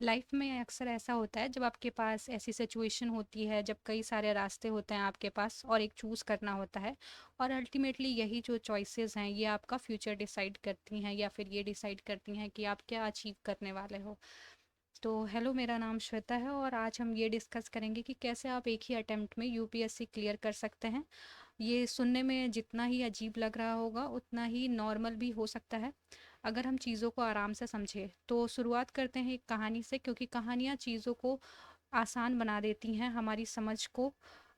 Life में अक्सर ऐसा होता है जब आपके पास ऐसी सिचुएशन होती है, जब कई सारे रास्ते होते हैं आपके पास और एक चूज़ करना होता है। और अल्टीमेटली यही जो चॉइसेस हैं ये आपका फ्यूचर डिसाइड करती हैं या फिर ये डिसाइड करती हैं कि आप क्या अचीव करने वाले हो। तो हेलो, मेरा नाम श्वेता है और आज हम ये डिस्कस करेंगे कि कैसे आप एक ही अटेम्प्ट में यूपीएससी क्लियर कर सकते हैं। ये सुनने में जितना ही अजीब लग रहा होगा उतना ही नॉर्मल भी हो सकता है अगर हम चीज़ों को आराम से समझें। तो शुरुआत करते हैं एक कहानी से, क्योंकि कहानियाँ चीज़ों को आसान बना देती हैं, हमारी समझ को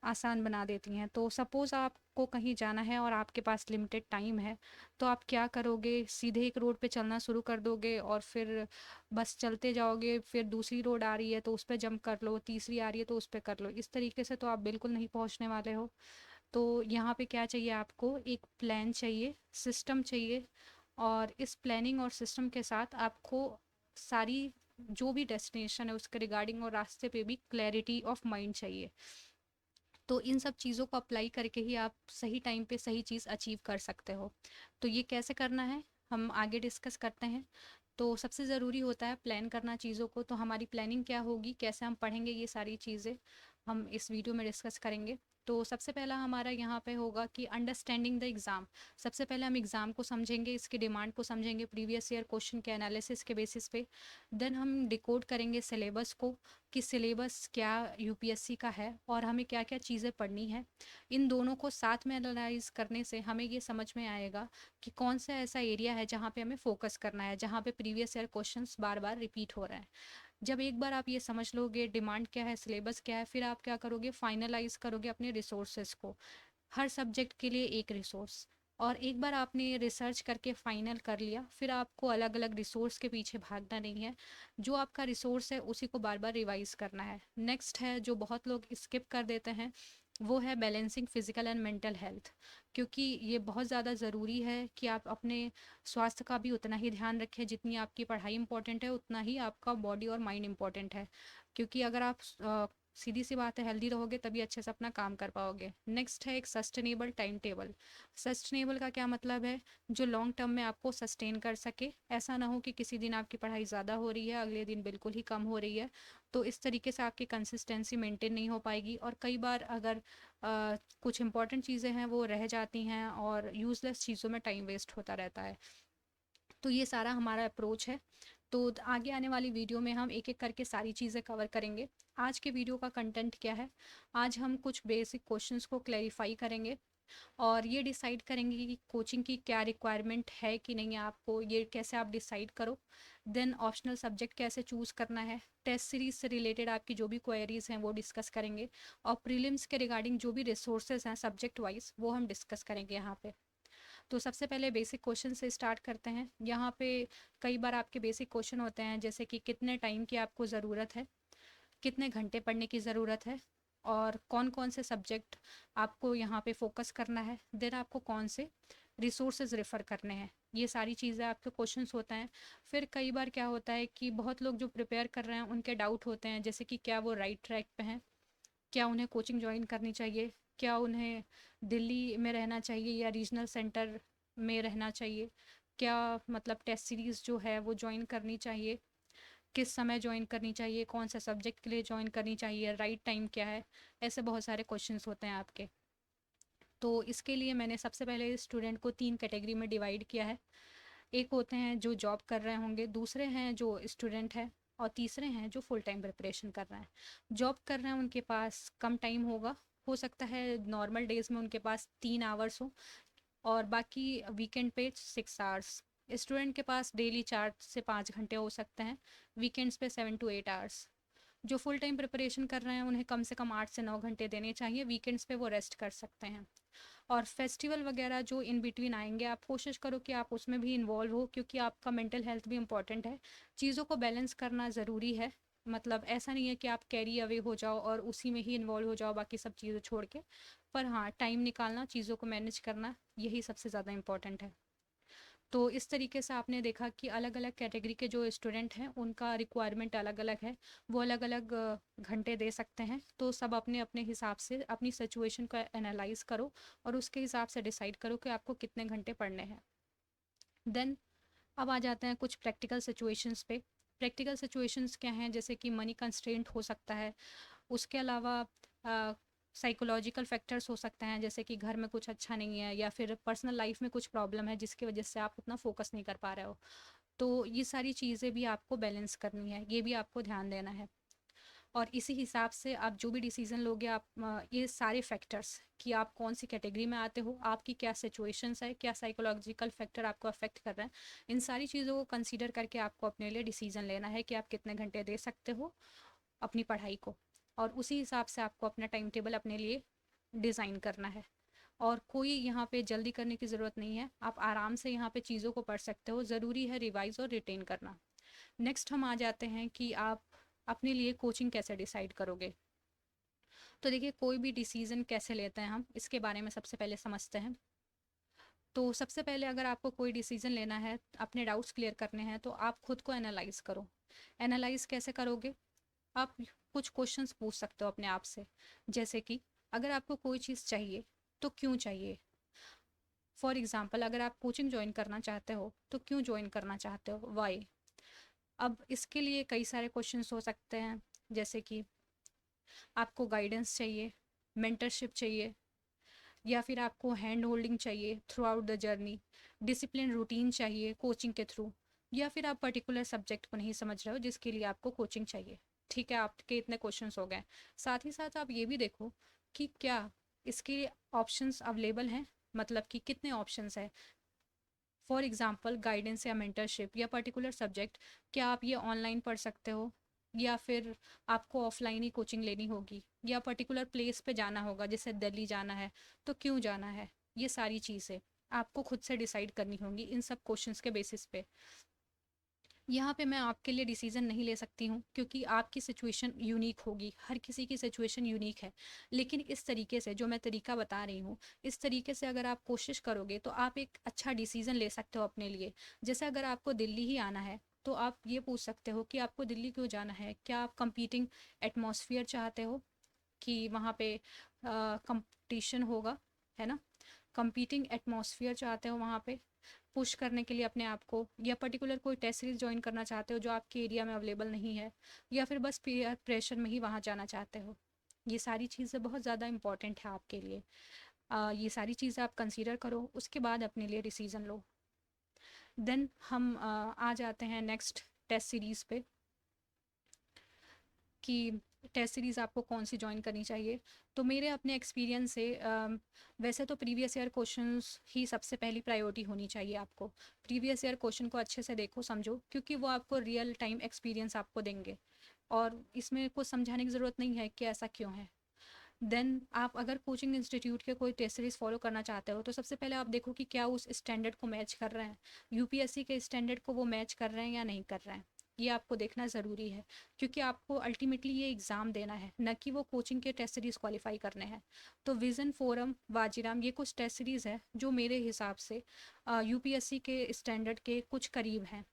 आसान बना देती हैं। तो सपोज़ आपको कहीं जाना है और आपके पास लिमिटेड टाइम है, तो आप क्या करोगे? सीधे एक रोड पे चलना शुरू कर दोगे और फिर बस चलते जाओगे, फिर दूसरी रोड आ रही है तो उस पे जंप कर लो, तीसरी आ रही है तो उस पे कर लो। इस तरीके से तो आप बिल्कुल नहीं पहुंचने वाले हो। तो यहाँ पे क्या चाहिए? आपको एक प्लान चाहिए, सिस्टम चाहिए। और इस प्लानिंग और सिस्टम के साथ आपको सारी जो भी डेस्टिनेशन है उसके रिगार्डिंग और रास्ते पे भी क्लैरिटी ऑफ माइंड चाहिए। तो इन सब चीज़ों को अप्लाई करके ही आप सही टाइम पे सही चीज़ अचीव कर सकते हो। तो ये कैसे करना है, हम आगे डिस्कस करते हैं। तो सबसे ज़रूरी होता है प्लान करना चीज़ों को। तो हमारी प्लानिंग क्या होगी, कैसे हम पढ़ेंगे, ये सारी चीज़ें हम इस वीडियो में डिस्कस करेंगे। तो सबसे पहला हमारा यहाँ पे होगा कि अंडरस्टैंडिंग द एग्ज़ाम। सबसे पहले हम एग्ज़ाम को समझेंगे, इसकी डिमांड को समझेंगे, प्रीवियस ईयर क्वेश्चन के एनालिसिस के बेसिस पे। देन हम डिकोड करेंगे सिलेबस को, कि सिलेबस क्या यूपीएससी का है और हमें क्या क्या चीज़ें पढ़नी है। इन दोनों को साथ में एनालाइज करने से हमें ये समझ में आएगा कि कौन सा ऐसा एरिया है जहाँ पे हमें फोकस करना है, जहाँ पे प्रीवियस ईयर क्वेश्चंस बार बार रिपीट हो रहे हैं। जब एक बार आप ये समझ लोगे डिमांड क्या है, सिलेबस क्या है, फिर आप क्या करोगे? फाइनलाइज करोगे अपने रिसोर्सेज को। हर सब्जेक्ट के लिए एक रिसोर्स। और एक बार आपने रिसर्च करके फाइनल कर लिया, फिर आपको अलग अलग रिसोर्स के पीछे भागना नहीं है। जो आपका रिसोर्स है उसी को बार बार रिवाइज करना है। नेक्स्ट है जो बहुत लोग स्किप कर देते हैं, वो है balancing physical and mental health. क्योंकि ये बहुत ज़्यादा ज़रूरी है कि आप अपने स्वास्थ्य का भी उतना ही ध्यान रखें। जितनी आपकी पढ़ाई इंपॉर्टेंट है उतना ही आपका बॉडी और माइंड इंपॉर्टेंट है। क्योंकि अगर आप सीधी सी बात है, हेल्दी रहोगे तभी अच्छे से अपना काम कर पाओगे। नेक्स्ट है एक सस्टेनेबल टाइम टेबल। सस्टेनेबल का क्या मतलब है? जो लॉन्ग टर्म में आपको सस्टेन कर सके। ऐसा ना हो कि किसी दिन आपकी पढ़ाई ज़्यादा हो रही है, अगले दिन बिल्कुल ही कम हो रही है। तो इस तरीके से आपकी कंसिस्टेंसी मेंटेन नहीं हो पाएगी और कई बार अगर कुछ इंपॉर्टेंट चीज़ें हैं वो रह जाती हैं और यूज़लेस चीज़ों में टाइम वेस्ट होता रहता है। तो ये सारा हमारा अप्रोच है। तो आगे आने वाली वीडियो में हम एक एक करके सारी चीज़ें कवर करेंगे। आज के वीडियो का कंटेंट क्या है? आज हम कुछ बेसिक क्वेश्चंस को क्लैरिफाई करेंगे और ये डिसाइड करेंगे कि कोचिंग की क्या रिक्वायरमेंट है कि नहीं है आपको, ये कैसे आप डिसाइड करो। देन ऑप्शनल सब्जेक्ट कैसे चूज़ करना है। टेस्ट सीरीज से रिलेटेड आपकी जो भी क्वेरीज हैं वो डिस्कस करेंगे। और प्रीलिम्स के रिगार्डिंग जो भी रिसोर्सेज हैं सब्जेक्ट वाइज वो हम डिस्कस करेंगे यहाँ पे। तो सबसे पहले बेसिक क्वेश्चन से स्टार्ट करते हैं। यहाँ पे कई बार आपके बेसिक क्वेश्चन होते हैं जैसे कि कितने टाइम की आपको ज़रूरत है, कितने घंटे पढ़ने की ज़रूरत है, और कौन कौन से सब्जेक्ट आपको यहाँ पे फोकस करना है, देन आपको कौन से रिसोर्सेज रेफ़र करने हैं। ये सारी चीज़ें आपके क्वेश्चंस होते हैं। फिर कई बार क्या होता है कि बहुत लोग जो प्रिपेयर कर रहे हैं उनके डाउट होते हैं, जैसे कि क्या वो राइट ट्रैक पे हैं, क्या उन्हें कोचिंग ज्वाइन करनी चाहिए, क्या उन्हें दिल्ली में रहना चाहिए या रीजनल सेंटर में रहना चाहिए, क्या मतलब टेस्ट सीरीज़ जो है वो ज्वाइन करनी चाहिए, किस समय ज्वाइन करनी चाहिए, कौन सा सब्जेक्ट के लिए ज्वाइन करनी चाहिए, राइट टाइम क्या है। ऐसे बहुत सारे क्वेश्चंस होते हैं आपके। तो इसके लिए मैंने सबसे पहले स्टूडेंट को 3 कैटेगरी में डिवाइड किया है। एक होते हैं जो जॉब कर रहे होंगे, दूसरे हैं जो स्टूडेंट है, और तीसरे हैं जो फुल टाइम प्रिपरेशन कर रहे हैं। जॉब कर रहे हैं उनके पास कम टाइम होगा। हो सकता है नॉर्मल डेज में उनके पास 3 आवर्स हो और बाकी वीकेंड पे 6 आवर्स। स्टूडेंट के पास डेली 4 से 5 घंटे हो सकते हैं, वीकेंड्स पे 7 to 8 आवर्स। जो फुल टाइम प्रिपरेशन कर रहे हैं उन्हें कम से कम 8 से 9 घंटे देने चाहिए, वीकेंड्स पे वो रेस्ट कर सकते हैं। और फेस्टिवल वगैरह जो इन बिटवीन आएंगे आप कोशिश करो कि आप उसमें भी इन्वॉल्व हो, क्योंकि आपका मेंटल हेल्थ भी इंपॉर्टेंट है। चीज़ों को बैलेंस करना ज़रूरी है। मतलब ऐसा नहीं है कि आप कैरी अवे हो जाओ और उसी में ही इन्वॉल्व हो जाओ बाकी सब चीज़ें छोड़ के। पर हाँ, टाइम निकालना, चीज़ों को मैनेज करना, यही सबसे ज़्यादा इम्पॉर्टेंट है। तो इस तरीके से आपने देखा कि अलग अलग कैटेगरी के जो स्टूडेंट हैं उनका रिक्वायरमेंट अलग अलग है। वो अलग अलग घंटे दे सकते हैं। तो सब अपने अपने हिसाब से अपनी सिचुएशन को एनालाइज करो और उसके हिसाब से डिसाइड करो कि आपको कितने घंटे पढ़ने हैं। देन अब आ जाते हैं कुछ प्रैक्टिकल सिचुएशंस पे। प्रैक्टिकल सिचुएशंस क्या हैं, जैसे कि मनी कंस्ट्रेंट हो सकता है। उसके अलावा साइकोलॉजिकल फैक्टर्स हो सकते हैं, जैसे कि घर में कुछ अच्छा नहीं है या फिर पर्सनल लाइफ में कुछ प्रॉब्लम है जिसकी वजह से आप उतना फोकस नहीं कर पा रहे हो। तो ये सारी चीज़ें भी आपको बैलेंस करनी है, ये भी आपको ध्यान देना है। और इसी हिसाब से आप जो भी डिसीजन लोगे, आप ये सारे फैक्टर्स कि आप कौन सी कैटेगरी में आते हो, आपकी क्या सिचुएशंस है, क्या साइकोलॉजिकल फैक्टर आपको अफेक्ट कर रहे हैं, इन सारी चीज़ों को कंसीडर करके आपको अपने लिए डिसीजन लेना है कि आप कितने घंटे दे सकते हो अपनी पढ़ाई को। और उसी हिसाब से आपको अपना टाइम टेबल अपने लिए डिज़ाइन करना है। और कोई यहाँ पे जल्दी करने की ज़रूरत नहीं है, आप आराम से यहाँ पे चीज़ों को पढ़ सकते हो। ज़रूरी है रिवाइज और रिटेन करना। नेक्स्ट हम आ जाते हैं कि आप अपने लिए कोचिंग कैसे डिसाइड करोगे। तो देखिए, कोई भी डिसीजन कैसे लेते हैं हम, इसके बारे में सबसे पहले समझते हैं। तो सबसे पहले अगर आपको कोई डिसीजन लेना है, अपने डाउट्स क्लियर करने हैं, तो आप खुद को एनालाइज करो। एनालाइज कैसे करोगे? आप कुछ क्वेश्चंस पूछ सकते हो अपने आप से, जैसे कि अगर आपको कोई चीज़ चाहिए तो क्यों चाहिए। फॉर एग्जाम्पल, अगर आप कोचिंग ज्वाइन करना चाहते हो तो क्यों ज्वाइन करना चाहते हो, वाई। अब इसके लिए कई सारे क्वेश्चंस हो सकते हैं, जैसे कि आपको गाइडेंस चाहिए, मेंटरशिप चाहिए, या फिर आपको हैंड होल्डिंग चाहिए through out the journey, discipline routine चाहिए कोचिंग के थ्रू, या फिर आप पर्टिकुलर सब्जेक्ट को नहीं समझ रहे हो जिसके लिए आपको कोचिंग चाहिए। ठीक है, आपके इतने क्वेश्चंस हो गए। साथ ही साथ आप ये भी देखो कि क्या इसके ऑप्शंस अवेलेबल हैं, मतलब कि कितने ऑप्शंस है। फॉर एग्जांपल, गाइडेंस या मेंटरशिप या पर्टिकुलर सब्जेक्ट, क्या आप ये ऑनलाइन पढ़ सकते हो, या फिर आपको ऑफलाइन ही कोचिंग लेनी होगी, या पर्टिकुलर प्लेस पे जाना होगा, जैसे दिल्ली जाना है तो क्यों जाना है। ये सारी चीज़ें आपको खुद से डिसाइड करनी होंगी इन सब क्वेश्चंस के बेसिस पे। यहाँ पे मैं आपके लिए डिसीजन नहीं ले सकती हूँ, क्योंकि आपकी सिचुएशन यूनिक होगी, हर किसी की सिचुएशन यूनिक है। लेकिन इस तरीके से जो मैं तरीका बता रही हूँ, इस तरीके से अगर आप कोशिश करोगे तो आप एक अच्छा डिसीजन ले सकते हो अपने लिए। जैसे अगर आपको दिल्ली ही आना है तो आप ये पूछ सकते हो कि आपको दिल्ली क्यों जाना है। क्या आप कंपीटिंग एटमॉस्फेयर चाहते हो कि वहाँ पे कंपटीशन होगा, है ना। कंपीटिंग एटमॉस्फेयर चाहते हो वहाँ पे पुश करने के लिए अपने आप को, या पर्टिकुलर कोई टेस्ट सीरीज ज्वाइन करना चाहते हो जो आपके एरिया में अवेलेबल नहीं है, या फिर बस पीयर प्रेशर में ही वहाँ जाना चाहते हो। ये सारी चीज़ें बहुत ज़्यादा इंपॉर्टेंट है आपके लिए। ये सारी चीज़ें आप कंसीडर करो, उसके बाद अपने लिए डिसीज़न लो। देन हम आ जाते हैं नेक्स्ट टेस्ट सीरीज़ पे कि टेस्ट सीरीज़ आपको कौन सी ज्वाइन करनी चाहिए। तो मेरे अपने एक्सपीरियंस से वैसे तो प्रीवियस ईयर क्वेश्चंस ही सबसे पहली प्रायोरिटी होनी चाहिए आपको। प्रीवियस ईयर क्वेश्चन को अच्छे से देखो समझो, क्योंकि वो आपको रियल टाइम एक्सपीरियंस आपको देंगे, और इसमें कुछ समझाने की ज़रूरत नहीं है कि ऐसा क्यों है। देन आप अगर कोचिंग इंस्टीट्यूट के कोई टेस्ट सीरीज फॉलो करना चाहते हो, तो सबसे पहले आप देखो कि क्या उस स्टैंडर्ड को मैच कर रहे हैं, यूपीएससी के स्टैंडर्ड को वो मैच कर रहे हैं या नहीं कर रहे हैं। ये आपको देखना ज़रूरी है, क्योंकि आपको अल्टीमेटली ये एग्ज़ाम देना है, न कि वो कोचिंग के टेस्ट सीरीज़ क्वालिफाई करने हैं। तो विज़न, फोरम, वाजीराम, ये कुछ टेस्ट सीरीज़ है जो मेरे हिसाब से यूपीएससी के स्टैंडर्ड के कुछ करीब हैं।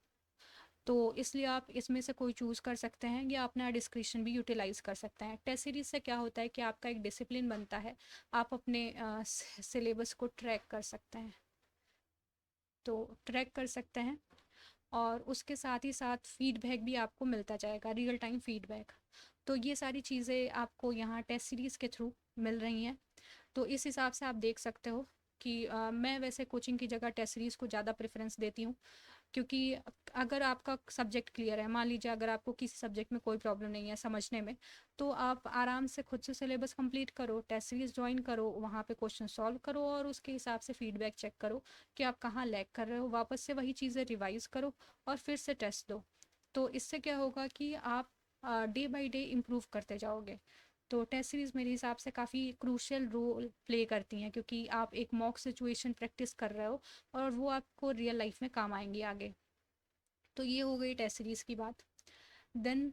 तो इसलिए आप इसमें से कोई चूज़ कर सकते हैं, या अपना डिस्क्रिप्शन भी यूटिलाइज़ कर सकते हैं। टेस्ट सीरीज़ से क्या होता है कि आपका एक डिसिप्लिन बनता है, आप अपने सिलेबस को ट्रैक कर सकते हैं। तो ट्रैक कर सकते हैं, और उसके साथ ही साथ फीडबैक भी आपको मिलता जाएगा, रियल टाइम फीडबैक। तो ये सारी चीज़ें आपको यहाँ टेस्ट सीरीज़ के थ्रू मिल रही हैं। तो इस हिसाब से आप देख सकते हो कि मैं वैसे कोचिंग की जगह टेस्ट सीरीज़ को ज़्यादा प्रेफरेंस देती हूँ, क्योंकि अगर आपका सब्जेक्ट क्लियर है, मान लीजिए अगर आपको किसी सब्जेक्ट में कोई प्रॉब्लम नहीं है समझने में, तो आप आराम से खुद से सिलेबस कंप्लीट करो, टेस्ट सीरीज ज्वाइन करो, वहाँ पे क्वेश्चन सॉल्व करो, और उसके हिसाब से फीडबैक चेक करो कि आप कहाँ लैग कर रहे हो, वापस से वही चीज़ें रिवाइज करो और फिर से टेस्ट दो। तो इससे क्या होगा कि आप डे बाई डे इम्प्रूव करते जाओगे। तो टेस्ट सीरीज़ मेरे हिसाब से काफ़ी क्रूशियल रोल प्ले करती हैं, क्योंकि आप एक मॉक सिचुएशन प्रैक्टिस कर रहे हो, और वो आपको रियल लाइफ में काम आएंगी आगे। तो ये हो गई टेस्ट सीरीज़ की बात। देन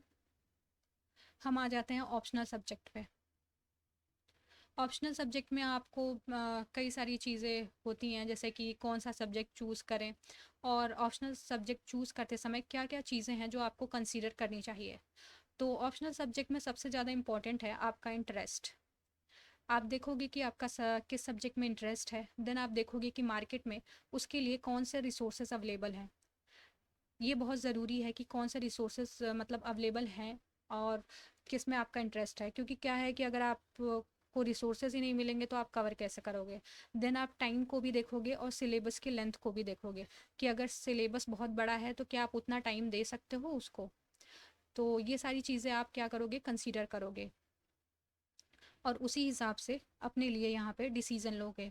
हम आ जाते हैं ऑप्शनल सब्जेक्ट पे। ऑप्शनल सब्जेक्ट में आपको कई सारी चीज़ें होती हैं, जैसे कि कौन सा सब्जेक्ट चूज़ करें, और ऑप्शनल सब्जेक्ट चूज़ करते समय क्या क्या चीज़ें हैं जो आपको कंसीडर करनी चाहिए। तो ऑप्शनल सब्जेक्ट में सबसे ज़्यादा इंपॉर्टेंट है आपका इंटरेस्ट। आप देखोगे कि आपका किस सब्जेक्ट में इंटरेस्ट है, देन आप देखोगे कि मार्केट में उसके लिए कौन से रिसोर्सेज अवेलेबल हैं। ये बहुत ज़रूरी है कि कौन से रिसोर्सेज मतलब अवेलेबल हैं और किस में आपका इंटरेस्ट है, क्योंकि क्या है कि अगर आप को रिसोर्सेज ही नहीं मिलेंगे तो आप कवर कैसे करोगे। देन आप टाइम को भी देखोगे और सिलेबस की लेंथ को भी देखोगे कि अगर सिलेबस बहुत बड़ा है तो क्या आप उतना टाइम दे सकते हो उसको। तो ये सारी चीज़ें आप क्या करोगे, कंसीडर करोगे और उसी हिसाब से अपने लिए यहाँ पे डिसीजन लोगे।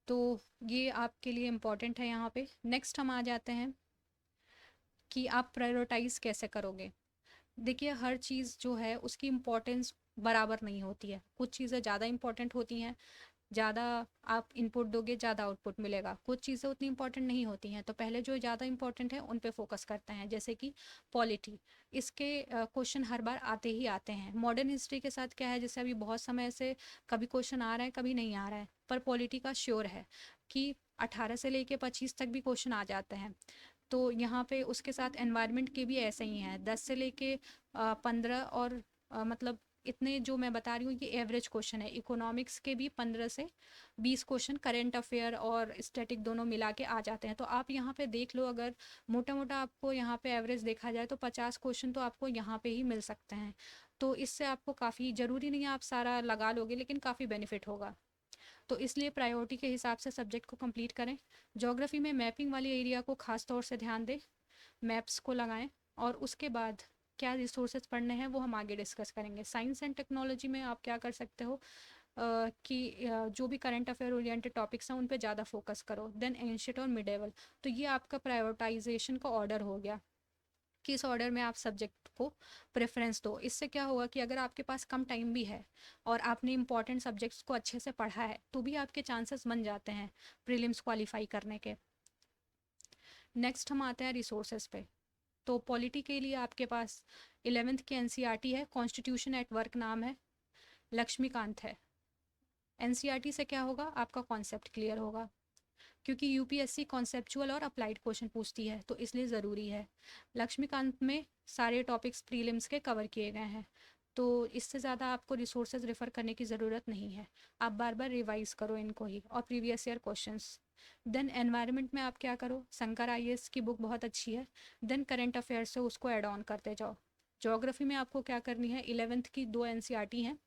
तो ये आपके लिए इम्पॉर्टेंट है यहाँ पे। नेक्स्ट हम आ जाते हैं कि आप प्रायोरिटाइज कैसे करोगे। देखिए हर चीज़ जो है उसकी इम्पोर्टेंस बराबर नहीं होती है, कुछ चीज़ें ज़्यादा इम्पोर्टेंट होती हैं, ज़्यादा आप इनपुट दोगे ज़्यादा आउटपुट मिलेगा, कुछ चीज़ें उतनी इंपॉर्टेंट नहीं होती हैं। तो पहले जो ज़्यादा इंपॉर्टेंट है उन पे फोकस करते हैं, जैसे कि पॉलिटी। इसके क्वेश्चन हर बार आते ही आते हैं। मॉडर्न हिस्ट्री के साथ क्या है, जैसे अभी बहुत समय से कभी क्वेश्चन आ रहा है कभी नहीं आ रहा है, पर पॉलिटी का श्योर है कि 18 से लेके 25 तक भी क्वेश्चन आ जाते हैं। तो यहाँ पे उसके साथ एनवायरनमेंट के भी ऐसे ही हैं, 10 से लेके 15 और मतलब इतने जो मैं बता रही हूँ ये एवरेज क्वेश्चन है। इकोनॉमिक्स के भी 15 से 20 क्वेश्चन करेंट अफेयर और स्टैटिक दोनों मिला के आ जाते हैं। तो आप यहाँ पे देख लो, अगर मोटा मोटा आपको यहाँ पे एवरेज देखा जाए तो 50 क्वेश्चन तो आपको यहाँ पे ही मिल सकते हैं। तो इससे आपको काफ़ी, ज़रूरी नहीं है आप सारा लगा लोगे, लेकिन काफ़ी बेनिफिट होगा। तो इसलिए प्रायोरिटी के हिसाब से सब्जेक्ट को कंप्लीट करें। ज्योग्राफी में मैपिंग वाले एरिया को खास तौर से ध्यान दें, मैप्स को लगाएं। और उसके बाद क्या रिसोर्सेज पढ़ने हैं वो हम आगे डिस्कस करेंगे। साइंस एंड टेक्नोलॉजी में आप क्या कर सकते हो कि जो भी करंट अफेयर ओरिएंटेड टॉपिक्स हैं उन पे ज़्यादा फोकस करो। देन एंशिएंट और मिडेवल, तो ये आपका प्रायोरिटाइजेशन का ऑर्डर हो गया, किस ऑर्डर में आप सब्जेक्ट को प्रेफरेंस दो। इससे क्या होगा कि अगर आपके पास कम टाइम भी है और आपने इंपॉर्टेंट सब्जेक्ट्स को अच्छे से पढ़ा है तो भी आपके चांसेस बन जाते हैं प्रीलिम्स क्वालिफाई करने के। नेक्स्ट हम आते हैं रिसोर्सेज पे। तो पॉलिटी के लिए आपके पास 11th की एनसीईआरटी है, कॉन्स्टिट्यूशन एट वर्क नाम है, लक्ष्मीकांत है। एनसीईआरटी से क्या होगा, आपका कॉन्सेप्ट क्लियर होगा, क्योंकि यूपीएससी कॉन्सेप्चुअल और अप्लाइड क्वेश्चन पूछती है तो इसलिए ज़रूरी है। लक्ष्मीकांत में सारे टॉपिक्स प्रीलिम्स के कवर किए गए हैं, तो इससे ज़्यादा आपको रिसोर्सेज रेफर करने की ज़रूरत नहीं है। आप बार बार रिवाइज करो इनको ही और previous year questions. Then environment में आप क्या करो, शंकर आईएएस की बुक बहुत अच्छी है। देन करंट अफेयर से उसको ऐड ऑन करते जाओ। ज्योग्राफी में आपको क्या करनी है, 11th की 2 एनसीईआरटी हैं,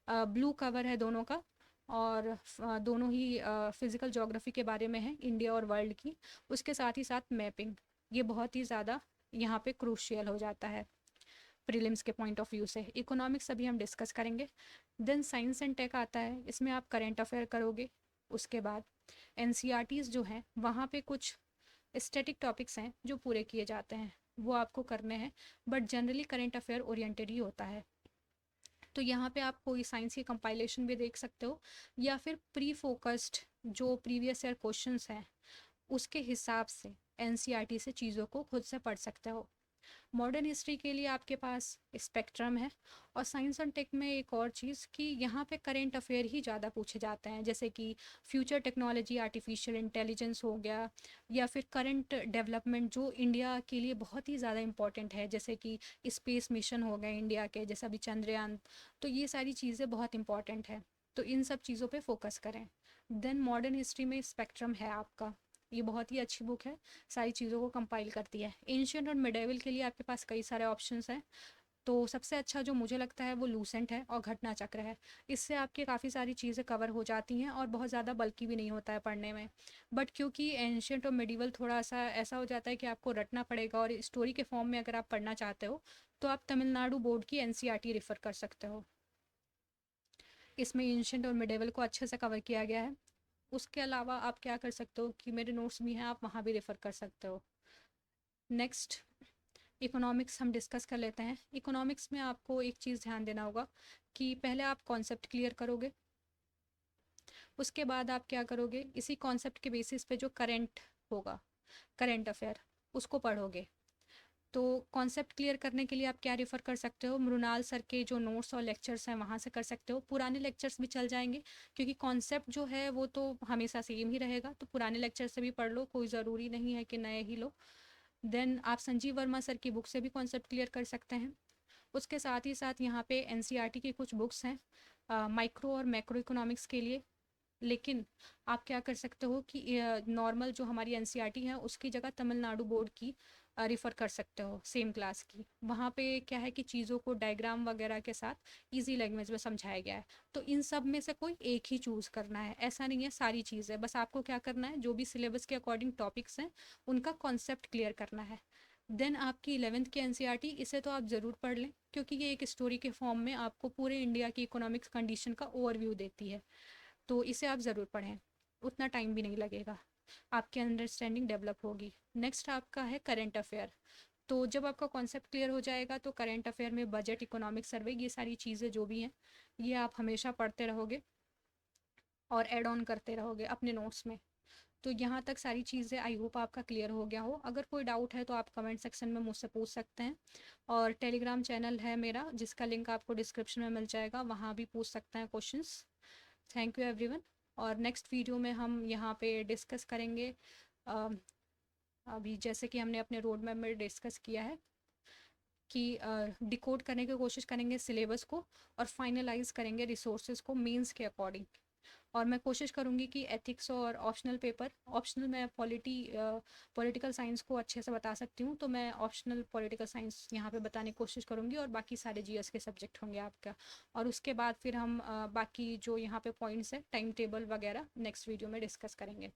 ब्लू कवर है दोनों का, और दोनों ही फिज़िकल ज्योग्राफी के बारे में है, इंडिया और वर्ल्ड की। उसके साथ ही साथ मैपिंग, ये बहुत ही ज़्यादा यहाँ पे क्रूशियल हो जाता है प्रीलिम्स के पॉइंट ऑफ व्यू से। इकोनॉमिक्स अभी हम डिस्कस करेंगे। देन साइंस एंड टेक आता है, इसमें आप करेंट अफेयर करोगे। उसके बाद एनसीईआरटीज़ जो हैं वहाँ पे कुछ स्टैटिक टॉपिक्स हैं जो पूरे किए जाते हैं, वो आपको करने हैं, but generally current affair oriented ही होता है। तो यहाँ पे आप कोई साइंस की कंपाइलेशन भी देख सकते हो, या फिर प्री फोकस्ड जो प्रीवियस ईयर क्वेश्चंस हैं उसके हिसाब से एनसीईआरटी से चीज़ों को खुद से पढ़ सकते हो। मॉडर्न हिस्ट्री के लिए आपके पास स्पेक्ट्रम है। और साइंस एंड टेक में एक और चीज़ कि यहाँ पे करेंट अफेयर ही ज़्यादा पूछे जाते हैं, जैसे कि फ्यूचर टेक्नोलॉजी, आर्टिफिशियल इंटेलिजेंस हो गया, या फिर करंट डेवलपमेंट जो इंडिया के लिए बहुत ही ज़्यादा इंपॉर्टेंट है, जैसे कि स्पेस मिशन हो गए इंडिया के, जैसे अभी चंद्रयान। तो ये सारी चीज़ें बहुत इंपॉर्टेंट है, तो इन सब चीज़ों पे फोकस करें। देन मॉडर्न हिस्ट्री में स्पेक्ट्रम है आपका, ये बहुत ही अच्छी बुक है, सारी चीज़ों को कंपाइल करती है। एंशिएंट और मिडेवल के लिए आपके पास कई सारे ऑप्शंस हैं, तो सबसे अच्छा जो मुझे लगता है वो लूसेंट है और घटना चक्र है। इससे आपकी काफ़ी सारी चीज़ें कवर हो जाती हैं और बहुत ज़्यादा बल्कि भी नहीं होता है पढ़ने में। बट क्योंकि एंशिएंट और मिडिवल थोड़ा सा ऐसा हो जाता है कि आपको रटना पड़ेगा, और स्टोरी के फॉर्म में अगर आप पढ़ना चाहते हो तो आप तमिलनाडु बोर्ड की एनसीईआरटी रेफर कर सकते हो। इसमें एंशिएंट और मिडेवल को अच्छे से कवर किया गया है। उसके अलावा आप क्या कर सकते हो कि मेरे नोट्स भी हैं, आप वहाँ भी रेफ़र कर सकते हो। नेक्स्ट इकोनॉमिक्स हम डिस्कस कर लेते हैं। इकोनॉमिक्स में आपको एक चीज़ ध्यान देना होगा कि पहले आप कॉन्सेप्ट क्लियर करोगे, उसके बाद आप क्या करोगे, इसी कॉन्सेप्ट के बेसिस पे जो करंट होगा, करंट अफेयर, उसको पढ़ोगे। तो कॉन्सेप्ट क्लियर करने के लिए आप क्या रेफ़र कर सकते हो, मृणाल सर के जो नोट्स और लेक्चर्स हैं वहाँ से कर सकते हो। पुराने लेक्चर्स भी चल जाएंगे, क्योंकि कॉन्सेप्ट जो है वो तो हमेशा सेम ही रहेगा, तो पुराने लेक्चर से भी पढ़ लो, कोई ज़रूरी नहीं है कि नए ही लो। देन आप संजीव वर्मा सर की बुक से भी कॉन्सेप्ट क्लियर कर सकते हैं। उसके साथ ही साथ यहाँ पे एनसीईआरटी की कुछ बुक्स हैं माइक्रो और मैक्रो इकोनॉमिक्स के लिए, लेकिन आप क्या कर सकते हो कि नॉर्मल जो हमारी एनसीईआरटी है उसकी जगह तमिलनाडु बोर्ड की रिफ़र कर सकते हो सेम क्लास की। वहाँ पे क्या है कि चीज़ों को डायग्राम वगैरह के साथ इजी लैंग्वेज में समझाया गया है। तो इन सब में से कोई एक ही चूज़ करना है, ऐसा नहीं है सारी चीज़ें। बस आपको क्या करना है, जो भी सिलेबस के अकॉर्डिंग टॉपिक्स हैं उनका कॉन्सेप्ट क्लियर करना है। देन आपकी 11th की एनसीईआरटी, इसे तो आप ज़रूर पढ़ लें क्योंकि ये एक स्टोरी के फॉर्म में आपको पूरे इंडिया की इकोनॉमिक्स कंडीशन का ओवरव्यू देती है। तो इसे आप ज़रूर पढ़ें, उतना टाइम भी नहीं लगेगा, आपकी अंडरस्टैंडिंग डेवलप होगी। नेक्स्ट आपका है करंट अफेयर। तो जब आपका कॉन्सेप्ट क्लियर हो जाएगा तो करंट अफेयर में बजट, इकोनॉमिक सर्वे, ये सारी चीज़ें जो भी हैं ये आप हमेशा पढ़ते रहोगे और ऐड ऑन करते रहोगे अपने नोट्स में। तो यहाँ तक सारी चीज़ें आई होप आपका क्लियर हो गया हो। अगर कोई डाउट है तो आप कमेंट सेक्शन में मुझसे पूछ सकते हैं, और टेलीग्राम चैनल है मेरा जिसका लिंक आपको डिस्क्रिप्शन में मिल जाएगा, वहाँ भी पूछ सकते हैं क्वेश्चंस। Thank you everyone. और नेक्स्ट वीडियो में हम यहाँ पे डिस्कस करेंगे, अ, अभी जैसे कि हमने अपने रोड मैप में डिस्कस किया है कि डिकोड करने की कोशिश करेंगे सिलेबस को और फाइनलाइज करेंगे रिसोर्सेज को मीन्स के अकॉर्डिंग। और मैं कोशिश करूँगी कि एथिक्स और ऑप्शनल पेपर, ऑप्शनल मैं पॉलिटिकल साइंस को अच्छे से बता सकती हूँ, तो मैं ऑप्शनल पॉलिटिकल साइंस यहाँ पे बताने की कोशिश करूँगी, और बाकी सारे जीएस के सब्जेक्ट होंगे आपका। और उसके बाद फिर हम बाकी जो यहाँ पे पॉइंट्स है, टाइम टेबल वगैरह नेक्स्ट वीडियो में डिस्कस करेंगे।